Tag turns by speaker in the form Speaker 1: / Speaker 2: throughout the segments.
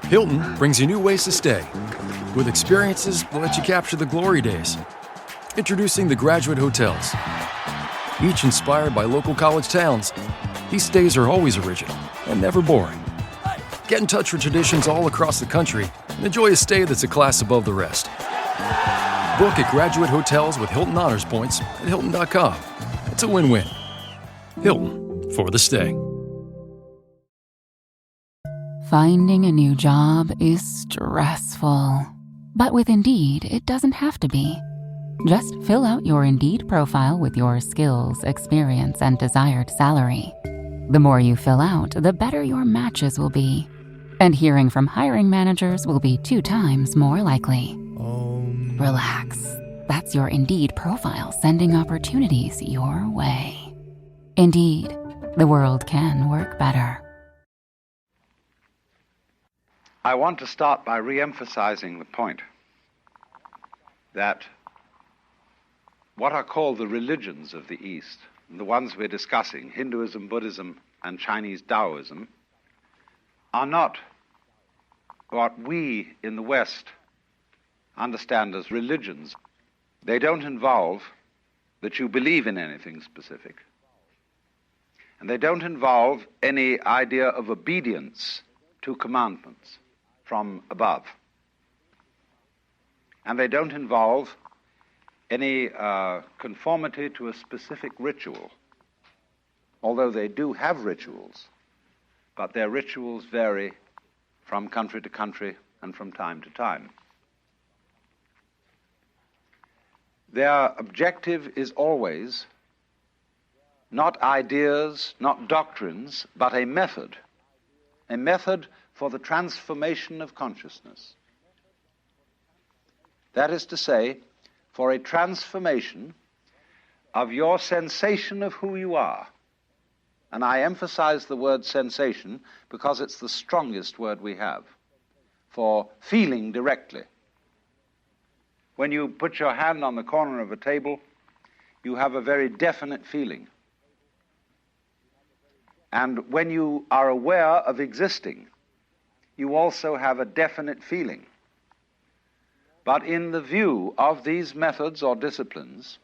Speaker 1: Hilton brings you new ways to stay, with experiences that let you capture the glory days. Introducing the Graduate Hotels. Each inspired by local college towns, these stays are always original and never boring. Get in touch with traditions all across the country and enjoy a stay that's a class above the rest. Book at Graduate Hotels with Hilton Honors Points at Hilton.com. It's a win-win. Hilton, for the stay.
Speaker 2: Finding a new job is stressful. But with Indeed, it doesn't have to be. Just fill out your Indeed profile with your skills, experience, and desired salary. The more you fill out, the better your matches will be. And hearing from hiring managers will be 2 times more likely. Relax. That's your Indeed profile sending opportunities your way. Indeed, the world can work better.
Speaker 3: I want to start by re-emphasizing the point that what are called the religions of the East, the ones we're discussing, Hinduism, Buddhism, and Chinese Taoism, are not what we in the West understand as religions. They don't involve that you believe in anything specific. And they don't involve any idea of obedience to commandments from above. And they don't involve any conformity to a specific ritual, although they do have rituals, but their rituals vary from country to country and from time to time. Their objective is always not ideas, not doctrines, but a method for the transformation of consciousness. That is to say, for a transformation of your sensation of who you are. And I emphasize the word sensation because it's the strongest word we have for feeling directly. When you put your hand on the corner of a table, you have a very definite feeling. And when you are aware of existing, you also have a definite feeling. But in the view of these methods or disciplines,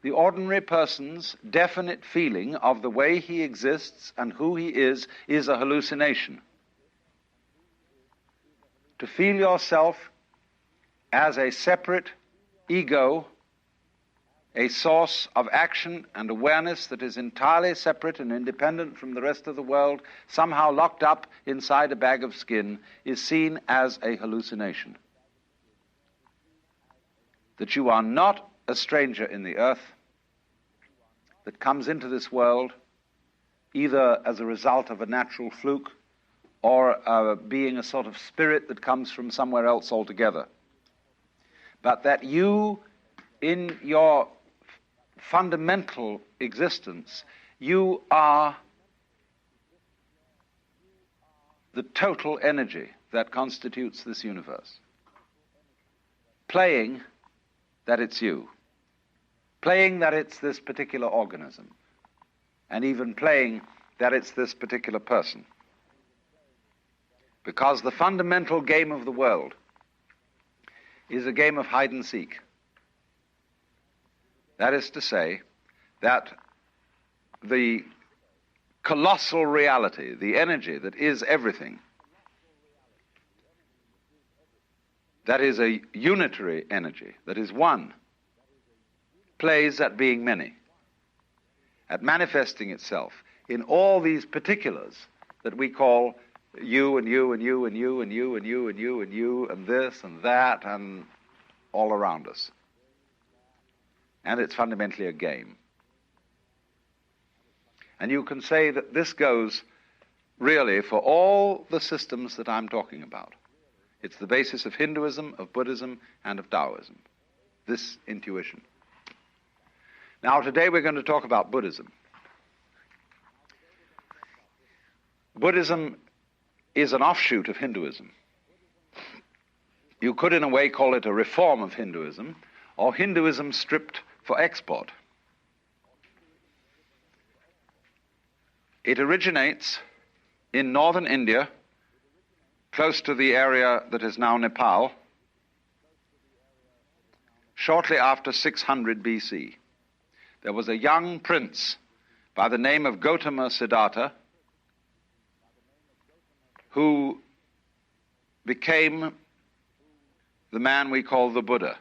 Speaker 3: the ordinary person's definite feeling of the way he exists and who he is a hallucination. To feel yourself as a separate ego, a source of action and awareness that is entirely separate and independent from the rest of the world, somehow locked up inside a bag of skin, is seen as a hallucination. That you are not a stranger in the earth, that comes into this world either as a result of a natural fluke or being a sort of spirit that comes from somewhere else altogether. But that you, in your fundamental existence, you are the total energy that constitutes this universe. Playing that it's you. Playing that it's this particular organism. And even playing that it's this particular person. Because the fundamental game of the world is a game of hide and seek. That is to say, that the colossal reality, the energy that is everything, that is a unitary energy, that is one, plays at being many, at manifesting itself in all these particulars that we call you and you and you and you and you and you and you and you and this and that and all around us. And it's fundamentally a game. And you can say that this goes really for all the systems that I'm talking about. It's the basis of Hinduism, of Buddhism, and of Taoism, this intuition. Now, today we're going to talk about Buddhism. Buddhism is an offshoot of Hinduism. You could, in a way, call it a reform of Hinduism, or Hinduism stripped for export. It originates in northern India close to the area that is now Nepal, shortly after 600 BC. There was a young prince by the name of Gautama Siddhartha who became the man we call the Buddha.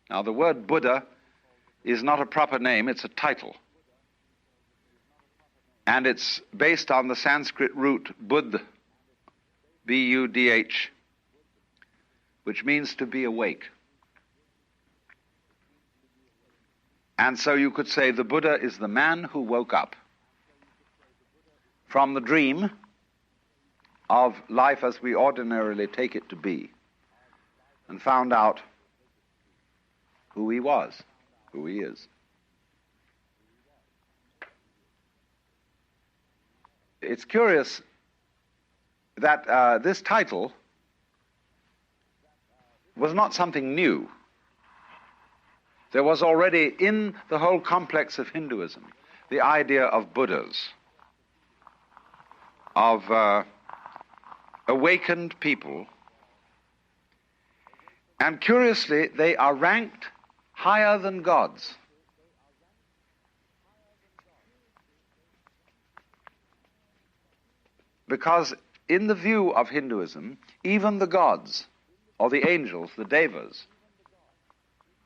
Speaker 3: Now, the word Buddha is not a proper name, it's a title. And it's based on the Sanskrit root Buddh, B-U-D-H, which means to be awake. And so you could say the Buddha is the man who woke up from the dream of life as we ordinarily take it to be and found out who he was, who he is. It's curious that this title was not something new. There was already in the whole complex of Hinduism the idea of Buddhas, of awakened people, and curiously they are ranked higher than gods. Because in the view of Hinduism, even the gods, or the angels, the devas,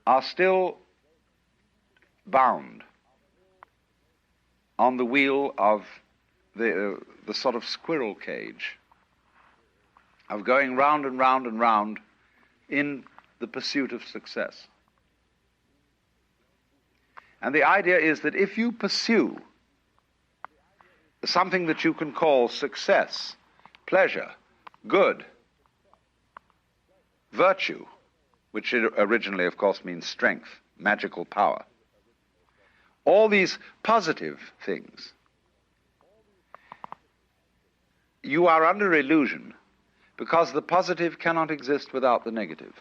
Speaker 3: are still bound on the wheel of the sort of squirrel cage of going round and round and round in the pursuit of success. And the idea is that if you pursue something that you can call success, pleasure, good, virtue, which originally, of course, means strength, magical power, all these positive things, you are under illusion because the positive cannot exist without the negative.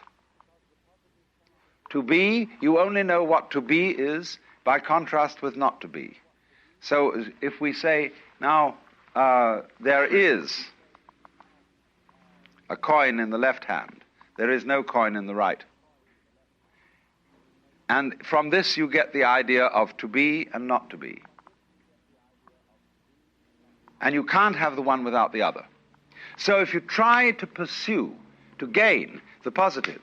Speaker 3: To be, you only know what to be is by contrast with not to be. So if we say, now, there is a coin in the left hand, there is no coin in the right. And from this you get the idea of to be and not to be. And you can't have the one without the other. So if you try to pursue, to gain the positive,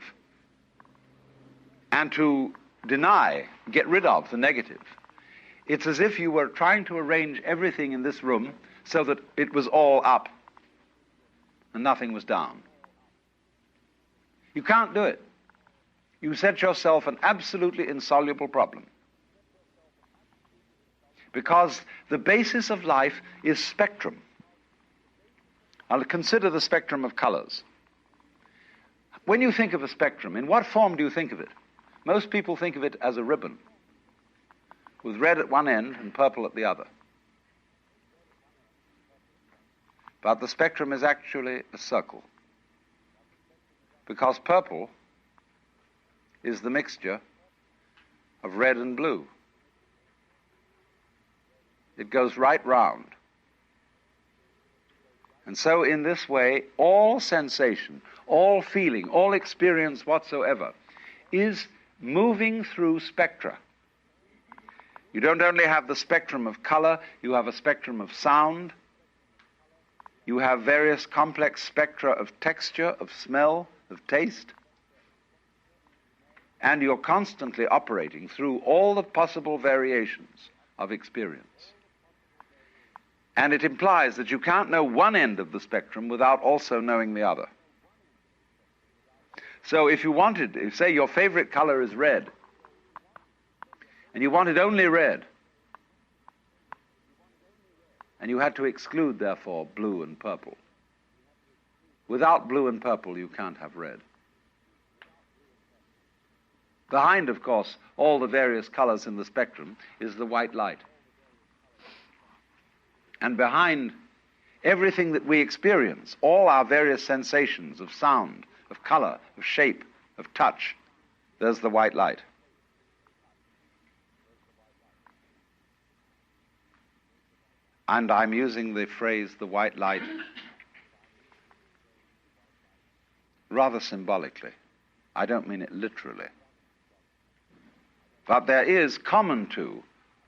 Speaker 3: and to deny, get rid of the negative, it's as if you were trying to arrange everything in this room so that it was all up and nothing was down. You can't do it. You set yourself an absolutely insoluble problem. Because the basis of life is spectrum. I'll consider the spectrum of colors. When you think of a spectrum, in what form do you think of it? Most people think of it as a ribbon, with red at one end and purple at the other. But the spectrum is actually a circle, because purple is the mixture of red and blue. It goes right round. And so in this way, all sensation, all feeling, all experience whatsoever is moving through spectra. You don't only have the spectrum of color, you have a spectrum of sound, you have various complex spectra of texture, of smell, of taste, and you're constantly operating through all the possible variations of experience. And it implies that you can't know one end of the spectrum without also knowing the other. So if you wanted, if say your favorite color is red, and you wanted only red, and you had to exclude, therefore, blue and purple. Without blue and purple, you can't have red. Behind, of course, all the various colors in the spectrum is the white light. And behind everything that we experience, all our various sensations of sound, of color, of shape, of touch, there's the white light. And I'm using the phrase the white light rather symbolically. I don't mean it literally. But there is common to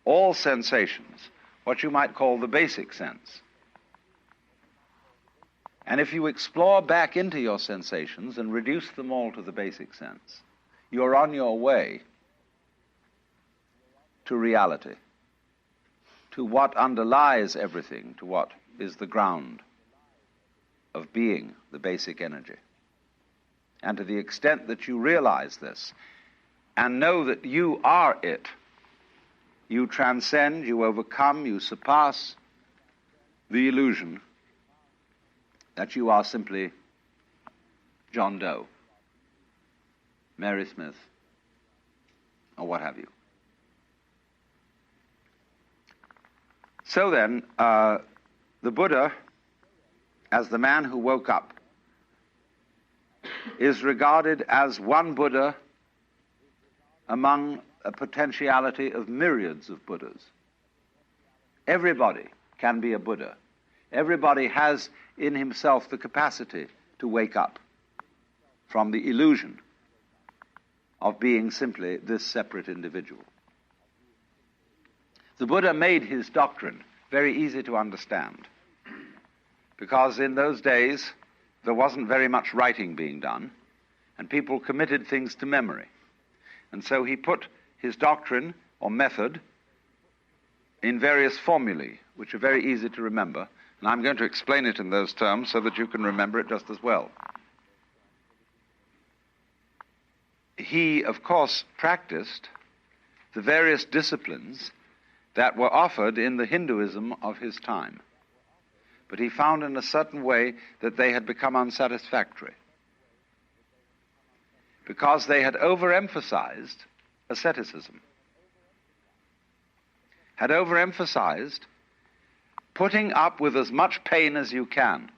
Speaker 3: all sensations what you might call the basic sense. And if you explore back into your sensations and reduce them all to the basic sense, you're on your way to reality, to what underlies everything, to what is the ground of being, the basic energy. And to the extent that you realize this and know that you are it, you transcend, you overcome, you surpass the illusion that you are simply John Doe, Mary Smith, or what have you. So then, the Buddha, as the man who woke up, is regarded as one Buddha among a potentiality of myriads of Buddhas. Everybody can be a Buddha. Everybody has in himself the capacity to wake up from the illusion of being simply this separate individual. The Buddha made his doctrine very easy to understand, because in those days there wasn't very much writing being done, and people committed things to memory. And so he put his doctrine or method in various formulae, which are very easy to remember, and I'm going to explain it in those terms so that you can remember it just as well. He, of course, practiced the various disciplines that were offered in the Hinduism of his time, but he found in a certain way that they had become unsatisfactory because they had overemphasized asceticism, had overemphasized putting up with as much pain as you can.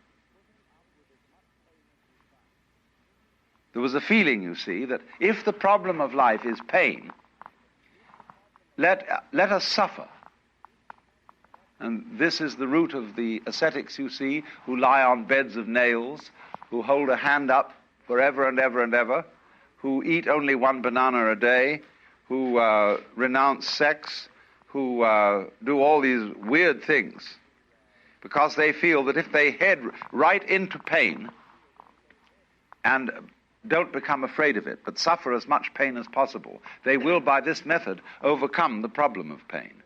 Speaker 3: There was a feeling, you see, that if the problem of life is pain, let us suffer. And this is the root of the ascetics, you see, who lie on beds of nails, who hold a hand up forever and ever and ever, who eat only one banana a day, who renounce sex, who do all these weird things, because they feel that if they head right into pain and don't become afraid of it, but suffer as much pain as possible, they will, by this method, overcome the problem of pain.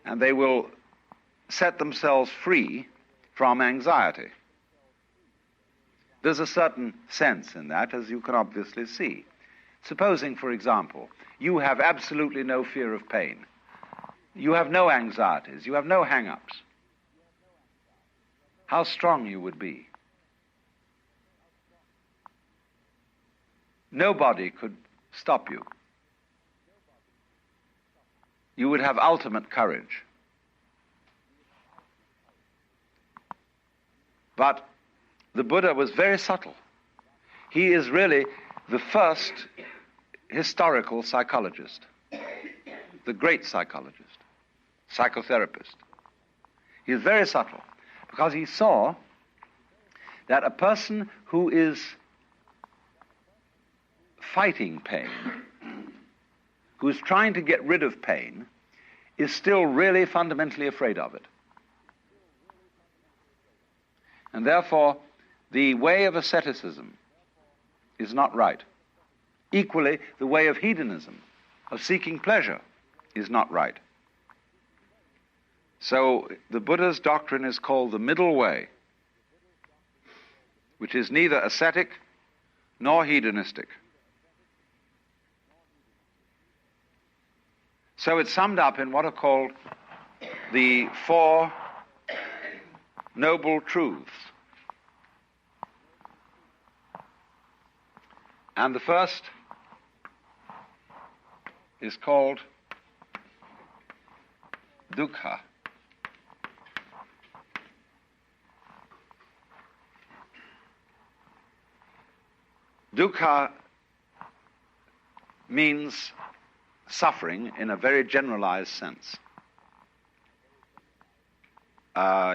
Speaker 3: And they will set themselves free from anxiety. There's a certain sense in that, as you can obviously see. Supposing, for example, you have absolutely no fear of pain. You have no anxieties. You have no hang-ups. How strong you would be. Nobody could stop you. You would have ultimate courage. But the Buddha was very subtle. He is really the first historical psychologist, the great psychologist, psychotherapist. He is very subtle because he saw that a person who is fighting pain, who is trying to get rid of pain, is still really fundamentally afraid of it. And therefore, the way of asceticism is not right. Equally, the way of hedonism, of seeking pleasure, is not right. So the Buddha's doctrine is called the middle way, which is neither ascetic nor hedonistic. So it's summed up in what are called the Four Noble Truths. And the first is called dukkha. Dukkha means suffering in a very generalized sense.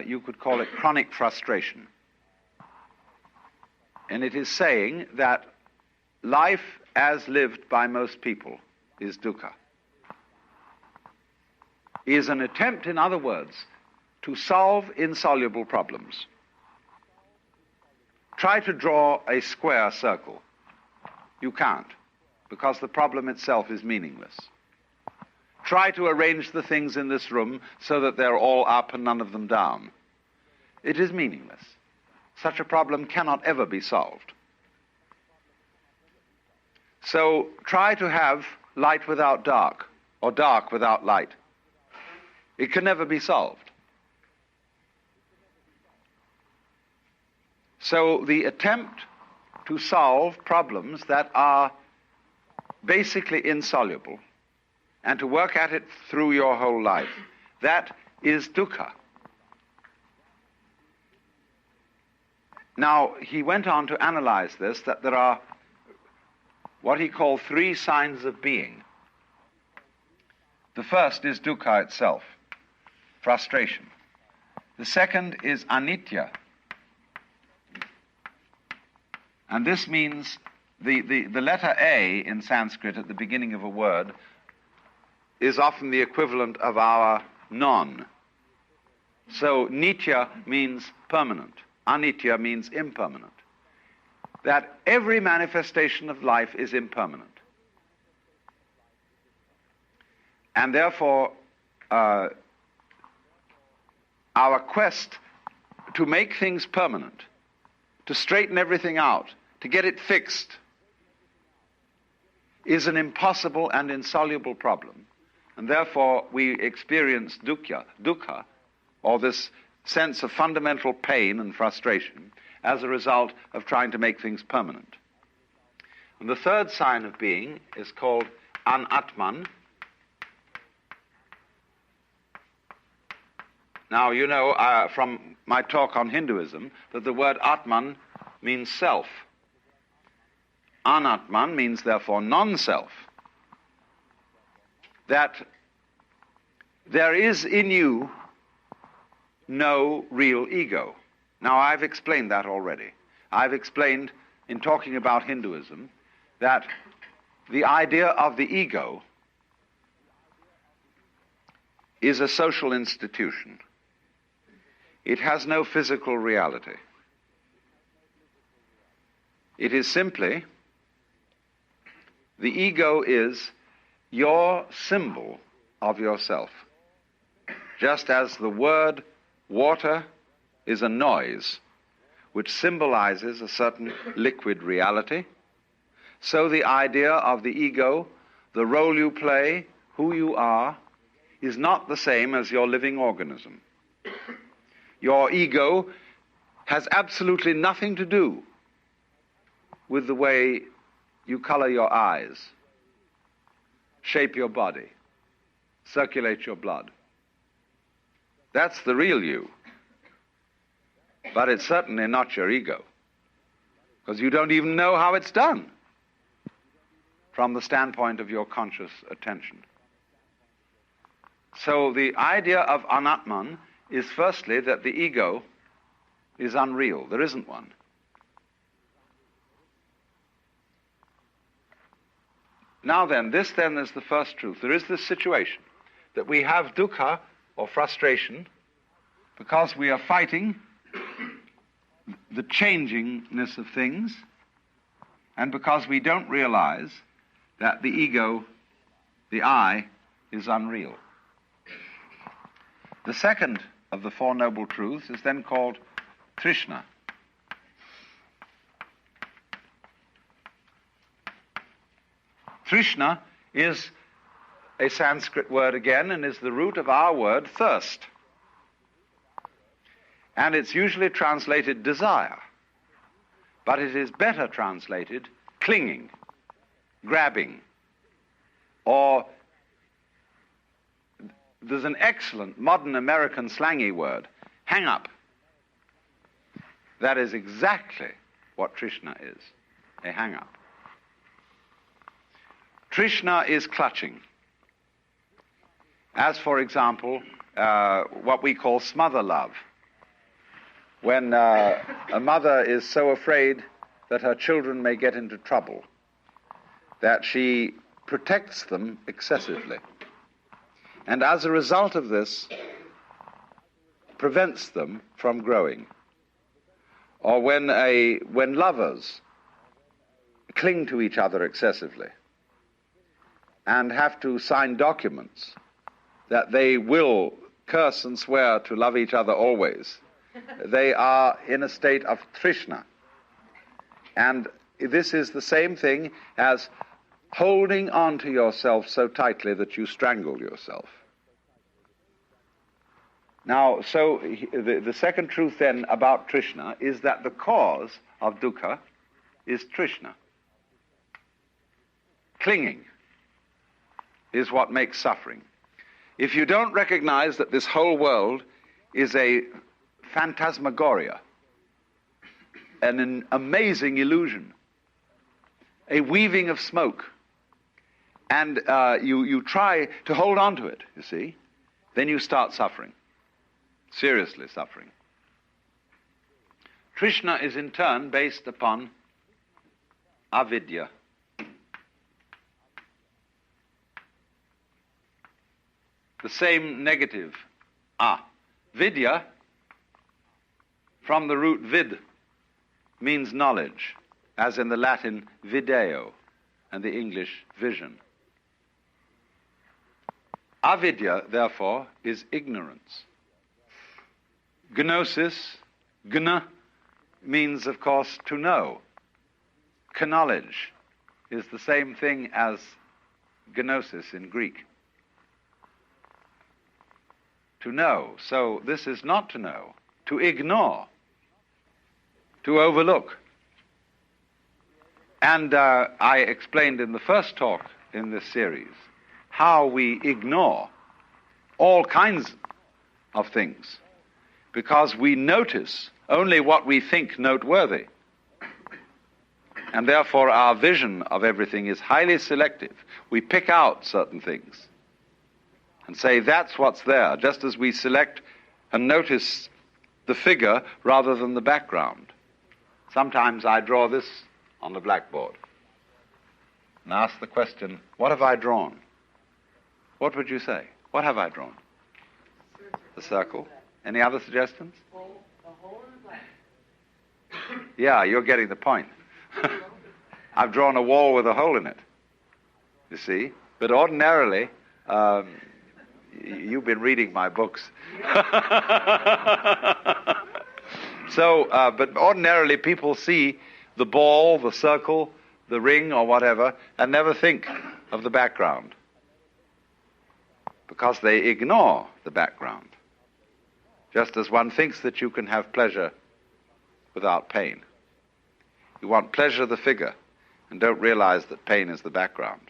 Speaker 3: You could call it chronic frustration. And it is saying that life as lived by most people is dukkha. Is an attempt, in other words, to solve insoluble problems. Try to draw a square circle. You can't, because the problem itself is meaningless. Try to arrange the things in this room so that they're all up and none of them down. It is meaningless. Such a problem cannot ever be solved. So try to have light without dark, or dark without light. It can never be solved. So the attempt to solve problems that are basically insoluble and to work at it through your whole life, that is dukkha. Now, he went on to analyze this, that there are what he called 3 signs of being. The first is dukkha itself, frustration. The second is anitya. And this means the letter A in Sanskrit at the beginning of a word is often the equivalent of our non. So nitya means permanent. Anitya means impermanent. That every manifestation of life is impermanent. And therefore, our quest to make things permanent, to straighten everything out, to get it fixed, is an impossible and insoluble problem. And therefore, we experience dukkha, or this sense of fundamental pain and frustration, as a result of trying to make things permanent. And the third sign of being is called anatman. Now, you know from my talk on Hinduism that the word atman means self. Anatman means, therefore, non-self. That there is in you no real ego. Now, I've explained that already. I've explained, in talking about Hinduism, that the idea of the ego is a social institution. It has no physical reality. It is simply, the ego is your symbol of yourself. Just as the word water is a noise which symbolizes a certain liquid reality, so the idea of the ego, the role you play, who you are, is not the same as your living organism. Your ego has absolutely nothing to do with the way you color your eyes, shape your body, circulate your blood. That's the real you. But it's certainly not your ego, because you don't even know how it's done from the standpoint of your conscious attention. So the idea of anatman is firstly that the ego is unreal. There isn't one. Now then, this then is the first truth. There is this situation that we have dukkha, or frustration, because we are fighting the changingness of things, and because we don't realize that the ego, the I, is unreal. The second of the Four Noble Truths is then called Trishna. Trishna is a Sanskrit word again, and is the root of our word thirst. And it's usually translated desire, but it is better translated clinging, grabbing, or there's an excellent modern American slangy word, hang up. That is exactly what Trishna is, a hang up. Trishna is clutching. As, for example, what we call smother love. When a mother is so afraid that her children may get into trouble, that she protects them excessively. And as a result of this, prevents them from growing. Or when lovers cling to each other excessively and have to sign documents that they will curse and swear to love each other always, they are in a state of trishna. And this is the same thing as holding on to yourself so tightly that you strangle yourself. Now, so the second truth then about trishna is that the cause of dukkha is trishna. Clinging is what makes suffering. If you don't recognize that this whole world is a phantasmagoria, an amazing illusion, a weaving of smoke, and you try to hold on to it, you see, then you start suffering, seriously suffering. Trishna is in turn based upon avidya. The same negative, vidya, from the root vid, means knowledge, as in the Latin video and the English vision. Avidya, therefore, is ignorance. Gnosis, gna, means, of course, to know. Knowledge is the same thing as gnosis in Greek. To know. So this is not to know, to ignore, to overlook. And I explained in the first talk in this series how we ignore all kinds of things because we notice only what we think noteworthy. And therefore our vision of everything is highly selective. We pick out certain things and say that's what's there, just as we select and notice the figure rather than the background. Sometimes I draw this on the blackboard and ask the question, what have I drawn? What would you say? What have I drawn? The circle. Any other suggestions?
Speaker 4: A hole in the black.
Speaker 3: Yeah, you're getting the point. I've drawn a wall with a hole in it, you see. But ordinarily, you've been reading my books. So, but ordinarily people see the ball, the circle, the ring or whatever, and never think of the background because they ignore the background. Just as one thinks that you can have pleasure without pain. You want pleasure of the figure and don't realize that pain is the background.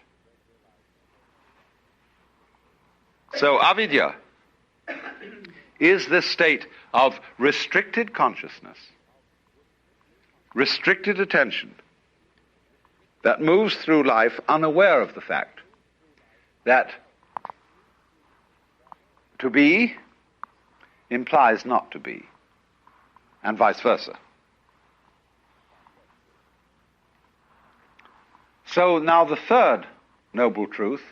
Speaker 3: So avidya is this state of restricted consciousness, restricted attention, that moves through life unaware of the fact that to be implies not to be, and vice versa. So now the third noble truth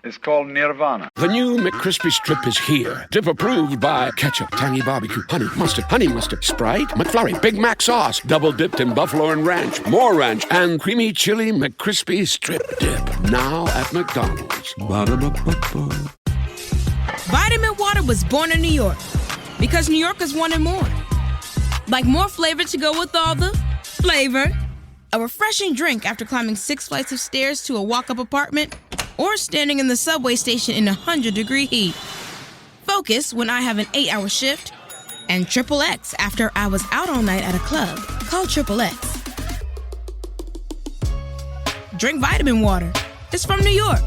Speaker 3: is called nirvana.
Speaker 5: The new McCrispy Strip is here. Dip approved by ketchup, tangy barbecue, honey mustard, Sprite, McFlurry, Big Mac sauce, double dipped in buffalo and ranch, more ranch, and creamy chili McCrispy Strip Dip. Now at McDonald's. Ba-da-ba-ba-ba.
Speaker 6: Vitamin Water was born in New York because New Yorkers wanted more. Like more flavor to go with all the flavor. A refreshing drink after climbing 6 flights of stairs to a walk-up apartment or standing in the subway station in 100-degree heat. Focus when I have an 8-hour shift. And XXX after I was out all night at a club. Call XXX. Drink Vitamin Water. It's from New York.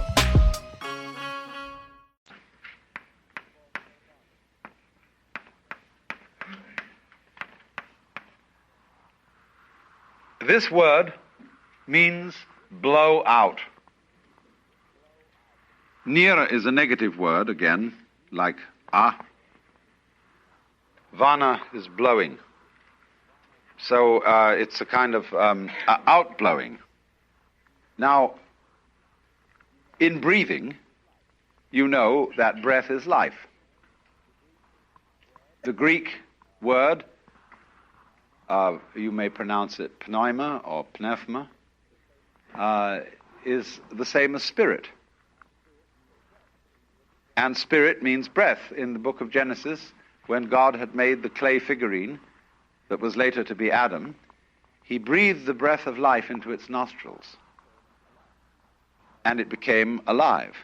Speaker 3: This word means blow out. Nira is a negative word, again, like ah. Vana is blowing. So it's a kind of outblowing. Now, in breathing, you know that breath is life. The Greek word, you may pronounce it pneuma or pneuma, is the same as spirit. And spirit means breath. In the book of Genesis, when God had made the clay figurine that was later to be Adam, he breathed the breath of life into its nostrils. And it became alive,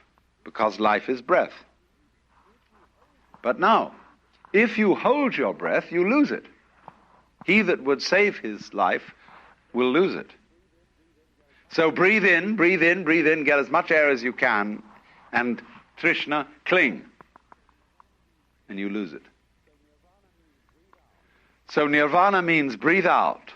Speaker 3: because life is breath. But now, if you hold your breath, you lose it. He that would save his life will lose it. So breathe in, breathe in, breathe in, get as much air as you can, and Trishna, cling. And you lose it. So nirvana means breathe out.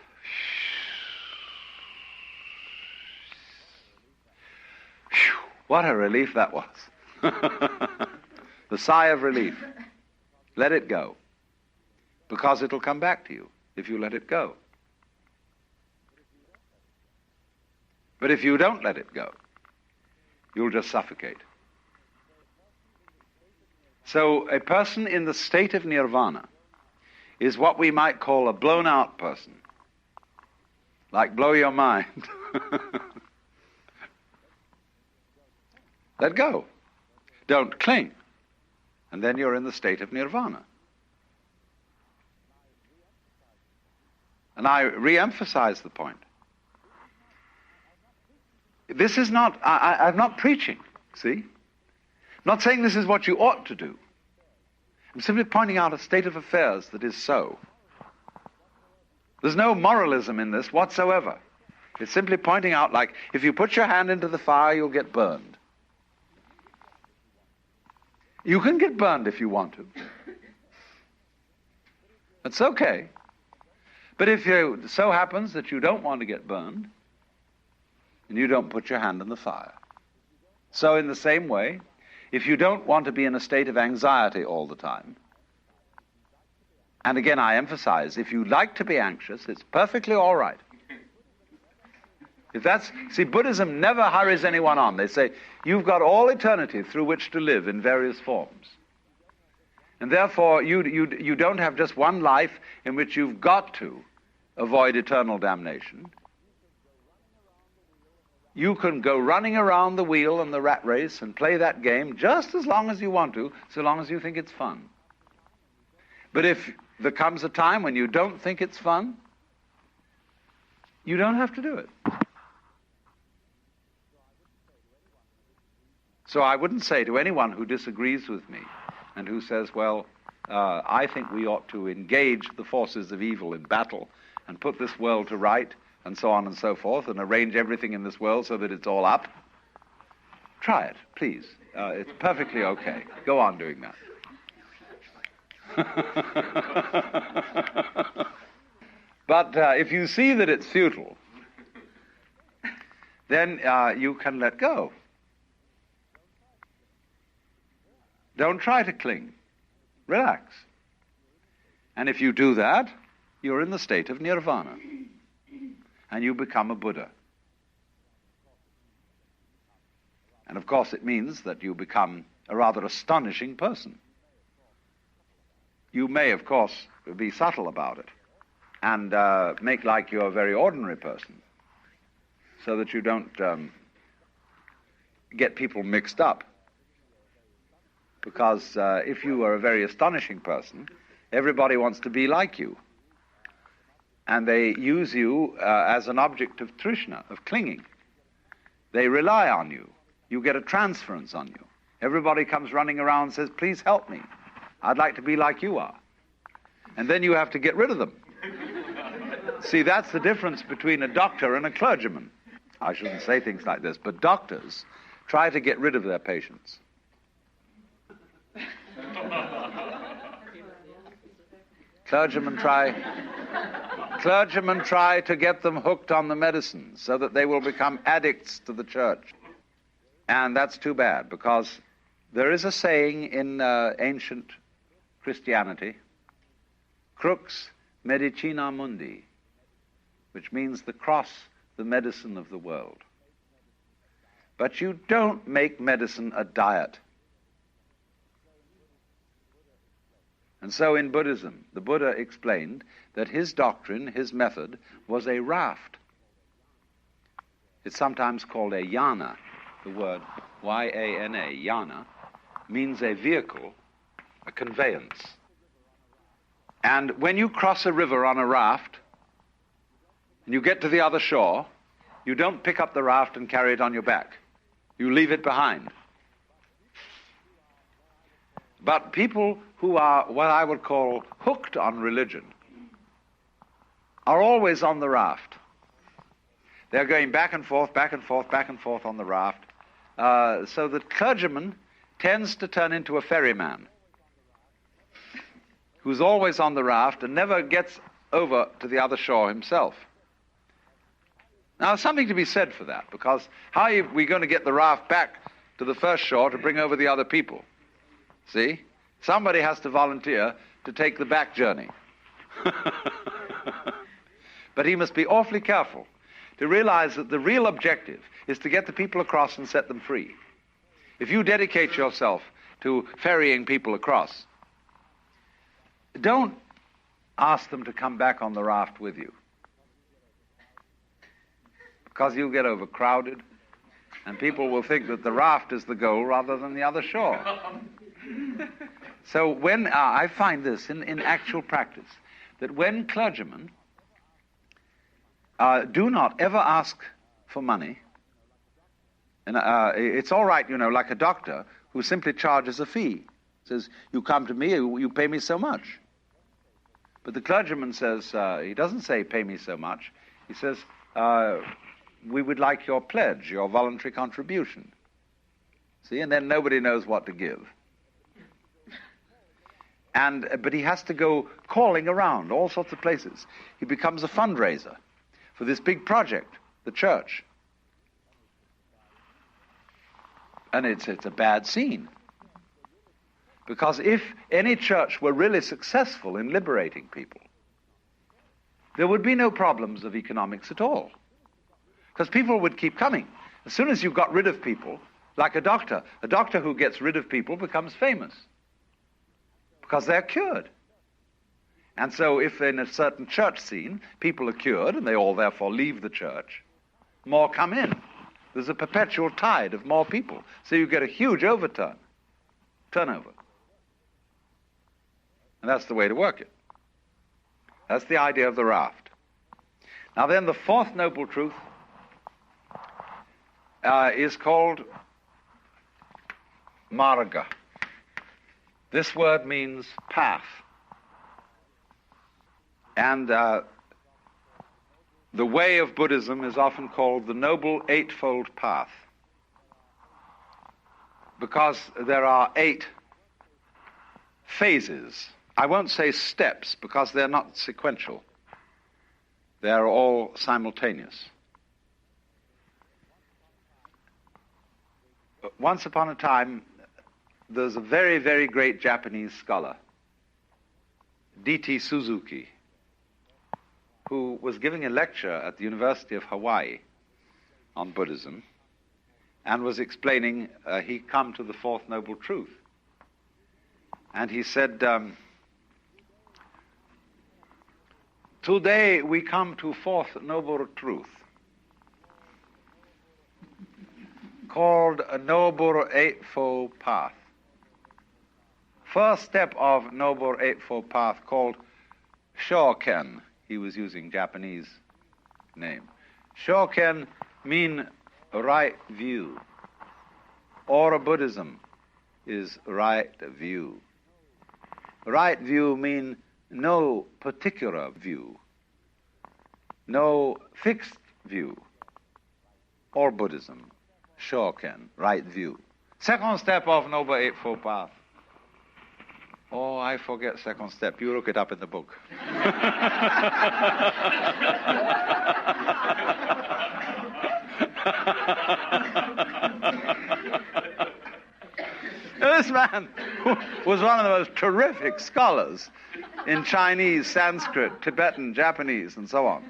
Speaker 3: What a relief that was. The sigh of relief. Let it go. Because it'll come back to you if you let it go. But if you don't let it go, you'll just suffocate. So a person in the state of nirvana is what we might call a blown out person. Like blow your mind. Let go. Don't cling. And then you're in the state of nirvana. And I re-emphasize the point. This is not, I'm not preaching, see? I'm not saying this is what you ought to do. I'm simply pointing out a state of affairs that is so. There's no moralism in this whatsoever. It's simply pointing out, like, if you put your hand into the fire, you'll get burned. You can get burned if you want to. That's okay. But if it so happens that you don't want to get burned, then you don't put your hand in the fire. So in the same way, if you don't want to be in a state of anxiety all the time, and again I emphasize, if you like to be anxious, it's perfectly all right. See, Buddhism never hurries anyone on. They say, you've got all eternity through which to live in various forms. And therefore, you don't have just one life in which you've got to avoid eternal damnation. You can go running around the wheel and the rat race and play that game just as long as you want to, so long as you think it's fun. But if there comes a time when you don't think it's fun, you don't have to do it. So I wouldn't say to anyone who disagrees with me and who says, well, I think we ought to engage the forces of evil in battle and put this world to right and so on and so forth and arrange everything in this world so that it's all up. Try it, please. It's perfectly okay. Go on doing that. But if you see that it's futile, then you can let go. Don't try to cling. Relax. And if you do that, you're in the state of nirvana. And you become a Buddha. And of course it means that you become a rather astonishing person. You may, of course, be subtle about it and make like you're a very ordinary person so that you don't get people mixed up. Because if you are a very astonishing person, everybody wants to be like you. And they use you as an object of trishna, of clinging. They rely on you. You get a transference on you. Everybody comes running around and says, please help me. I'd like to be like you are. And then you have to get rid of them. See, that's the difference between a doctor and a clergyman. I shouldn't say things like this, but doctors try to get rid of their patients. Clergymen try to get them hooked on the medicine so that they will become addicts to the church. And that's too bad, because there is a saying in ancient Christianity, crux medicina mundi, which means the cross, the medicine of the world. But you don't make medicine a diet. And so in Buddhism, the Buddha explained that his doctrine, his method, was a raft. It's sometimes called a yana. The word Y-A-N-A, yana, means a vehicle, a conveyance. And when you cross a river on a raft, and you get to the other shore, you don't pick up the raft and carry it on your back. You leave it behind. But people who are what I would call hooked on religion are always on the raft. They're going back and forth, back and forth, back and forth on the raft. So the clergyman tends to turn into a ferryman who's always on the raft and never gets over to the other shore himself. Now, something to be said for that, because how are we going to get the raft back to the first shore to bring over the other people? See? Somebody has to volunteer to take the back journey. But he must be awfully careful to realize that the real objective is to get the people across and set them free. If you dedicate yourself to ferrying people across, don't ask them to come back on the raft with you, because you'll get overcrowded and people will think that the raft is the goal rather than the other shore. So when I find this in actual practice, that when clergymen do not ever ask for money, and it's all right, like a doctor who simply charges a fee. Says, you come to me, you pay me so much. But the clergyman says, he doesn't say pay me so much. He says, we would like your pledge, your voluntary contribution. See, and then nobody knows what to give. But he has to go calling around all sorts of places. He becomes a fundraiser for this big project, the church. And it's a bad scene. Because if any church were really successful in liberating people, there would be no problems of economics at all. Because people would keep coming. As soon as you've got rid of people, like a doctor who gets rid of people becomes famous. Because they're cured. And so if in a certain church scene, people are cured, and they all therefore leave the church, more come in. There's a perpetual tide of more people. So you get a huge turnover. And that's the way to work it. That's the idea of the raft. Now then, the fourth noble truth is called marga. This word means path. And the way of Buddhism is often called the Noble Eightfold Path, because there are 8 phases. I won't say steps, because they're not sequential. They're all simultaneous. Once upon a time, there's a very, very great Japanese scholar, D.T. Suzuki, who was giving a lecture at the University of Hawaii on Buddhism, and was explaining, he'd come to the Fourth Noble Truth. And he said, today we come to Fourth Noble Truth, called a Noble Eightfold Path. First step of Noble Eightfold Path, called Shoken. He was using Japanese name. Shoken mean right view. Or Buddhism is right view. Right view mean no particular view, no fixed view. Or Buddhism, Shoken, right view. Second step of Noble Eightfold Path. Oh, I forget second step. You look it up in the book. This man was one of the most terrific scholars in Chinese, Sanskrit, Tibetan, Japanese, and so on.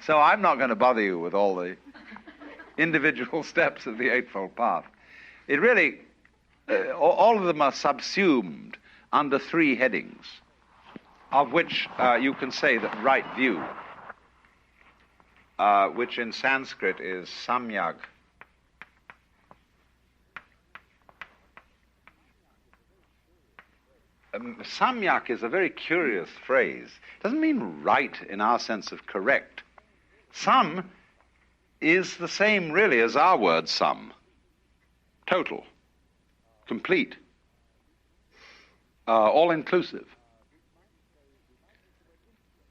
Speaker 3: So I'm not going to bother you with all the individual steps of the Eightfold Path. It really, all of them are subsumed under three headings, of which you can say that right view, which in Sanskrit is samyak. Samyak is a very curious phrase. It doesn't mean right in our sense of correct. Sam is the same really as our word sum. Total, complete, all-inclusive.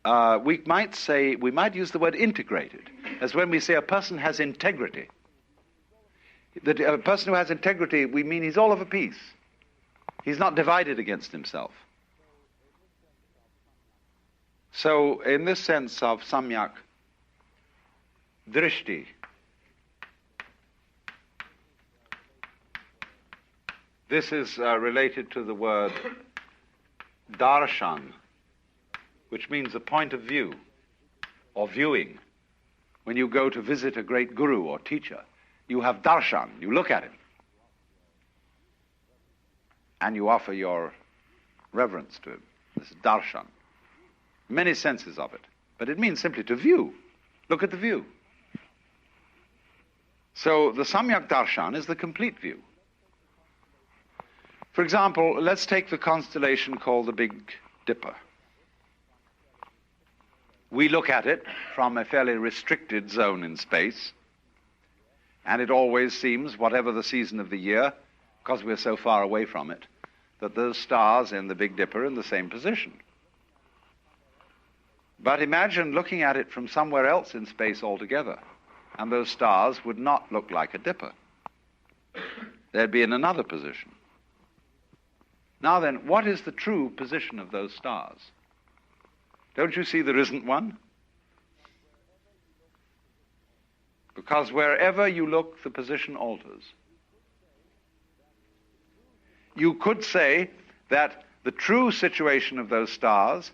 Speaker 3: We might use the word integrated, as when we say a person has integrity. That a person who has integrity, we mean he's all of a piece. He's not divided against himself. So, in this sense of samyak, drishti, this is related to the word darshan, which means a point of view or viewing. When you go to visit a great guru or teacher, you have darshan, you look at him, and you offer your reverence to him. This is darshan. Many senses of it, but it means simply to view. Look at the view. So the samyak darshan is the complete view. For example, let's take the constellation called the Big Dipper. We look at it from a fairly restricted zone in space, and it always seems, whatever the season of the year, because we're so far away from it, that those stars in the Big Dipper are in the same position. But imagine looking at it from somewhere else in space altogether, and those stars would not look like a dipper. They'd be in another position. Now then, what is the true position of those stars? Don't you see there isn't one? Because wherever you look, the position alters. You could say that the true situation of those stars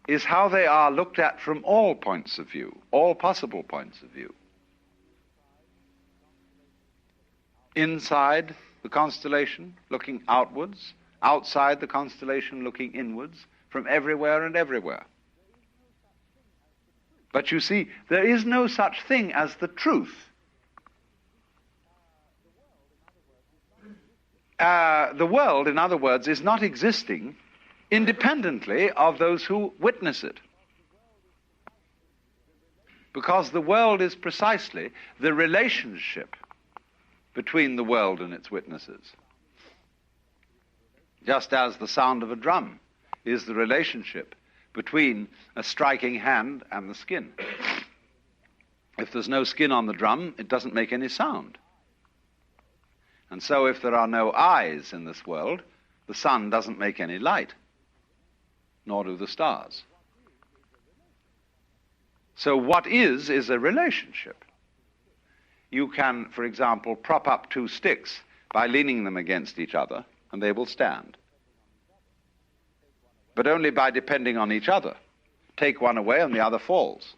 Speaker 3: is how they are looked at from all points of view, all possible points of view. Inside the constellation, looking outwards, outside the constellation, looking inwards, from everywhere and everywhere. But you see, there is no such thing as the truth. The world, in other words, is not existing independently of those who witness it. Because the world is precisely the relationship between the world and its witnesses. Just as the sound of a drum is the relationship between a striking hand and the skin. If there's no skin on the drum, it doesn't make any sound. And so if there are no eyes in this world, the sun doesn't make any light, nor do the stars. So what is a relationship. You can, for example, prop up two sticks by leaning them against each other, and they will stand. But only by depending on each other. Take one away and the other falls.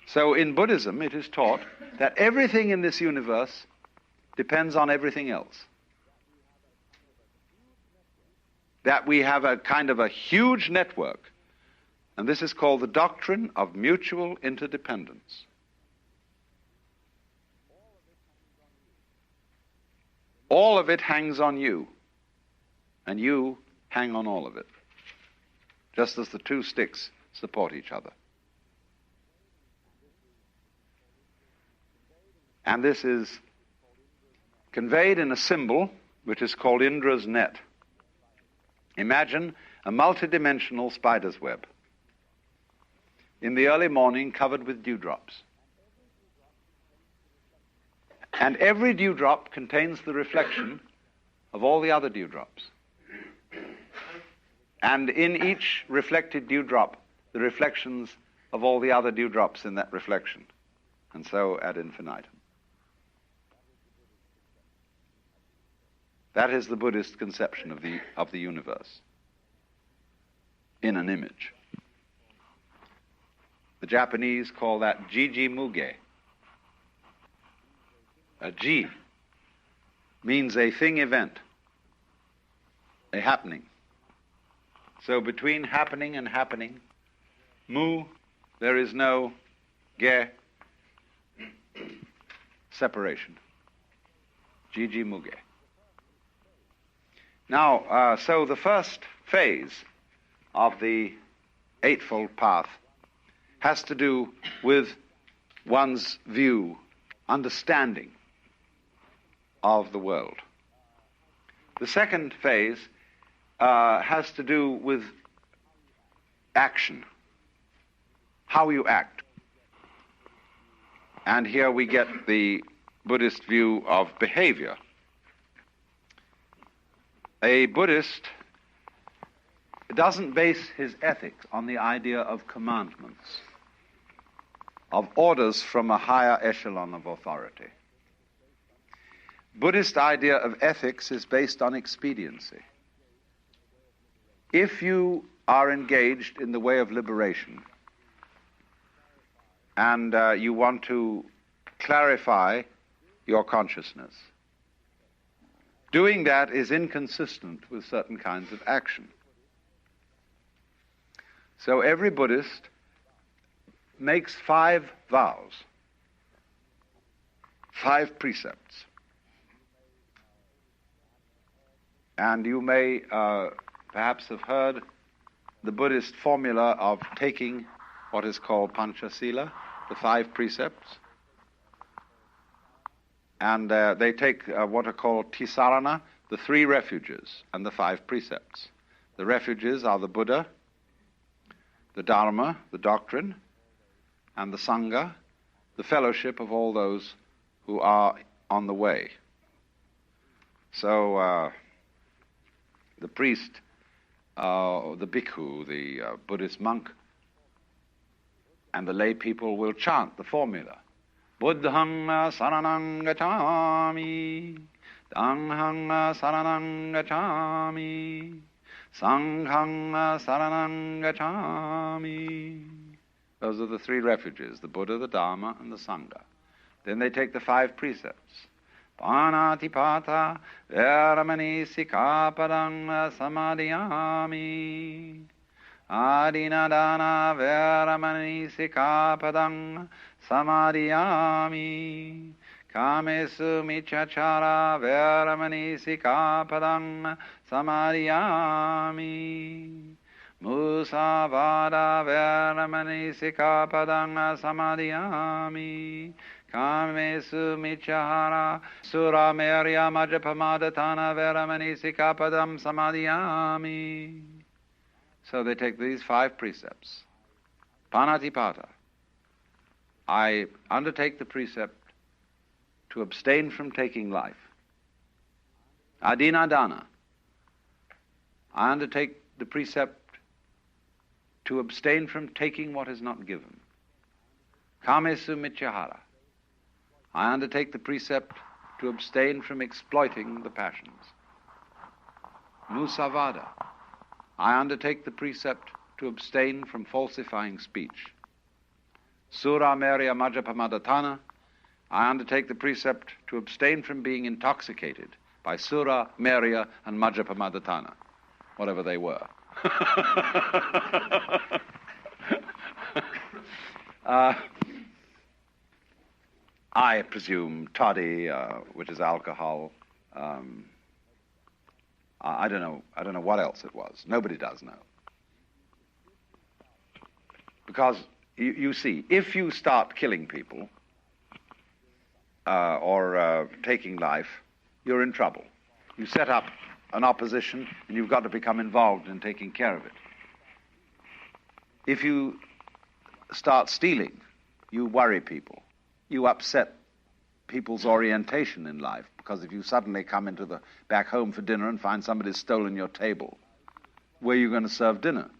Speaker 3: So in Buddhism, it is taught that everything in this universe depends on everything else. That we have a kind of a huge network, and this is called the doctrine of mutual interdependence. All of it hangs on you, and you hang on all of it, just as the two sticks support each other. And this is conveyed in a symbol which is called Indra's net. Imagine a multidimensional spider's web. In the early morning, covered with dewdrops. And every dewdrop contains the reflection of all the other dewdrops. And in each reflected dewdrop, the reflections of all the other dewdrops in that reflection. And so ad infinitum. That is the Buddhist conception of the universe. in an image. The Japanese call that jiji muge. A ji means a thing event, a happening. So between happening and happening, mu, there is no ge, separation. Jiji muge. Now, so the first phase of the Eightfold Path has to do with one's view, understanding of the world. The second phase has to do with action, how you act. And here we get the Buddhist view of behavior. A Buddhist doesn't base his ethics on the idea of commandments, of orders from a higher echelon of authority. Buddhist idea of ethics is based on expediency. If you are engaged in the way of liberation and you want to clarify your consciousness, doing that is inconsistent with certain kinds of action. So every Buddhist makes 5 vows, 5 precepts. And you may perhaps have heard the Buddhist formula of taking what is called Panchasila, the 5 precepts. And they take what are called Tisarana, the 3 refuges, and the 5 precepts. The refuges are the Buddha, the Dharma, the doctrine, and the Sangha, the fellowship of all those who are on the way. So the priest, the bhikkhu, the Buddhist monk, and the lay people will chant the formula. Buddhang saranang gacchami, Dhanghang saranang gacchami, Sanghang saranang gacchami. Those are the 3 refuges, the Buddha, the Dharma, and the Sangha. Then they take the 5 precepts. Panatipata veramani sikapadang samadhiyami. Adinadana veramani sikapadang samadhiyami. Kamesu michachara veramani sikapadang samadhiyami. Musavada veramani sikapadang samadhiyami. Kamesu michahara suramerya majapamadatana veramani sikapadam samadhiyami. So they take these 5 precepts. Panatipata. I undertake the precept to abstain from taking life. Adinadana. I undertake the precept to abstain from taking what is not given. Kamesu michahara. I undertake the precept to abstain from exploiting the passions. Musavada. I undertake the precept to abstain from falsifying speech. Sura merya majapamadatana. I undertake the precept to abstain from being intoxicated by sura, merya, and majapamadatana, whatever they were. I presume toddy, which is alcohol. I don't know what else it was. Nobody does know. Because you see, if you start killing people or taking life, you're in trouble. You set up an opposition, and you've got to become involved in taking care of it. If you start stealing, you worry people. You upset people's orientation in life, because if you suddenly come into the back home for dinner and find somebody's stolen your table, where are you going to serve dinner?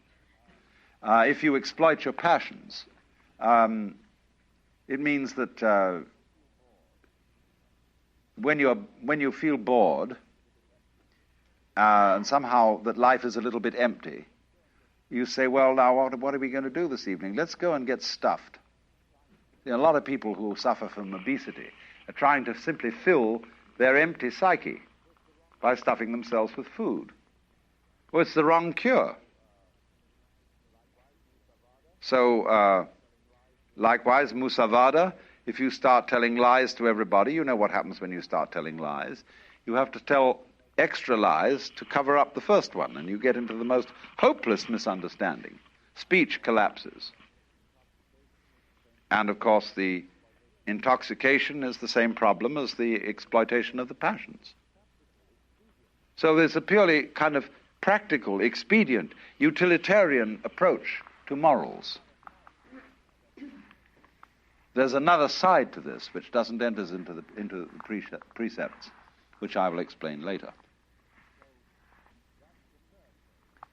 Speaker 3: If you exploit your passions, it means that when you feel bored and somehow that life is a little bit empty, You say, well, now what are we going to do this evening? Let's go and get stuffed. You know, a lot of people who suffer from obesity are trying to simply fill their empty psyche by stuffing themselves with food. Well, it's the wrong cure. So, likewise, musavada, if you start telling lies to everybody, you know what happens when you start telling lies. You have to tell extra lies to cover up the first one, and you get into the most hopeless misunderstanding. Speech collapses. And, of course, the intoxication is the same problem as the exploitation of the passions. So there's a purely kind of practical, expedient, utilitarian approach to morals. There's another side to this which doesn't enter into the precepts, which I will explain later.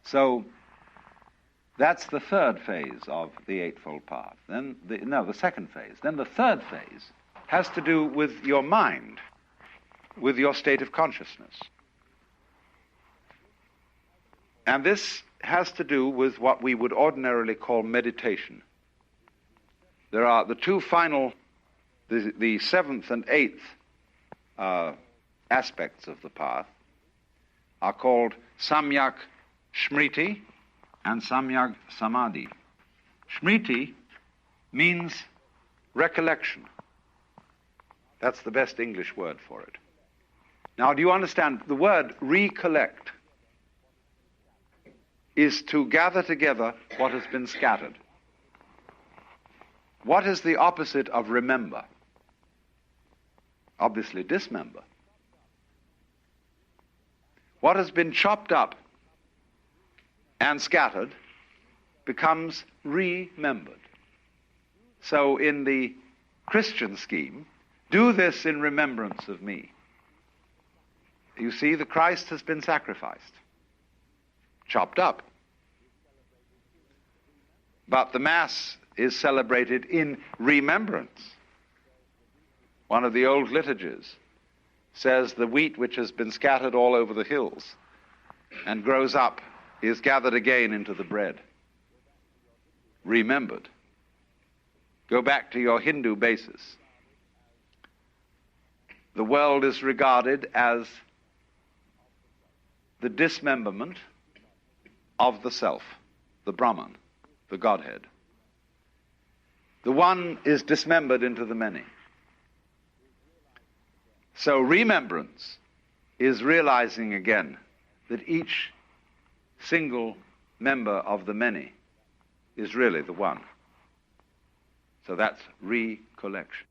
Speaker 3: So that's the third phase of the Eightfold Path. Then the second phase. Then the third phase has to do with your mind, with your state of consciousness. And this has to do with what we would ordinarily call meditation. There are the two final, the seventh and eighth aspects of the path are called samyak smriti and samyak samadhi. Smriti means recollection. That's the best English word for it. Now, do you understand? The word recollect is to gather together what has been scattered. What is the opposite of remember? Obviously, dismember. What has been chopped up and scattered becomes remembered. So in the Christian scheme, do this in remembrance of me. You see, the Christ has been sacrificed, chopped up. But the Mass is celebrated in remembrance. One of the old liturgies says the wheat which has been scattered all over the hills and grows up is gathered again into the bread. Remembered. Go back to your Hindu basis. The world is regarded as the dismemberment of the self, the Brahman, the Godhead. The one is dismembered into the many. So remembrance is realizing again that each single member of the many is really the one. So that's recollection.